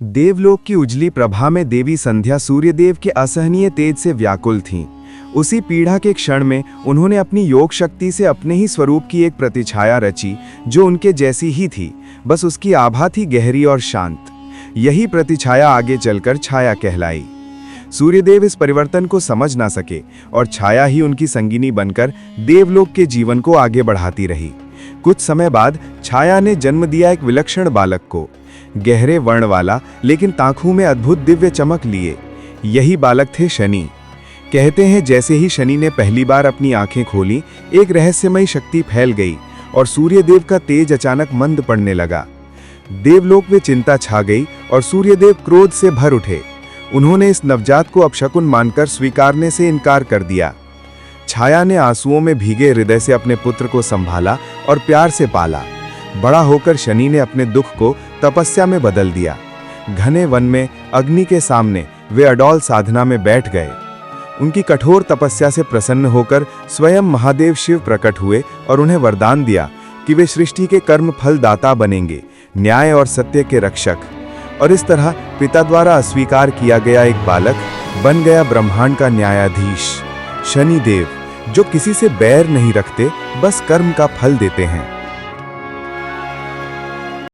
देवलोक की उजली प्रभा में देवी संध्या सूर्यदेव के असहनीय तेज से व्याकुल थीं। उसी पीड़ा के क्षण में उन्होंने अपनी योग शक्ति से अपने ही स्वरूप की एक प्रतिछाया रची, जो उनके जैसी ही थी, बस उसकी आभा थी गहरी और शांत। यही प्रतिछाया आगे चलकर छाया कहलाई। सूर्यदेव इस परिवर्तन को समझ ना सके और छाया ही उनकी संगिनी बनकर देवलोक के जीवन को आगे बढ़ाती रही। कुछ समय बाद छाया ने जन्म दिया एक विलक्षण बालक को, गहरे वर्ण वाला लेकिन आंखों में अद्भुत दिव्य चमक लिए। यही बालक थे शनि। कहते हैं जैसे ही शनि ने पहली बार अपनी आंखें खोली, एक रहस्यमयी शक्ति फैल गई और सूर्यदेव का तेज अचानक मंद पड़ने लगा। देवलोक में चिंता छा गई और सूर्यदेव क्रोध से भर उठे। उन्होंने इस नवजात को अपशकुन मानकर स्वीकारने से इनकार कर दिया। छाया ने आंसुओं में भीगे हृदय से अपने पुत्र को संभाला और प्यार से पाला। बड़ा होकर शनि ने अपने दुख को तपस्या में बदल दिया। घने वन में अग्नि के सामने वे अडौल साधना में बैठ गए। उनकी कठोर तपस्या से प्रसन्न होकर स्वयं महादेव शिव प्रकट हुए और उन्हें वरदान दिया कि वे सृष्टि के कर्म फल दाता बनेंगे, न्याय और सत्य के रक्षक। और इस तरह पिता द्वारा अस्वीकार किया गया एक बालक बन गया ब्रह्मांड का न्यायाधीश, शनिदेव, जो किसी से बैर नहीं रखते, बस कर्म का फल देते हैं।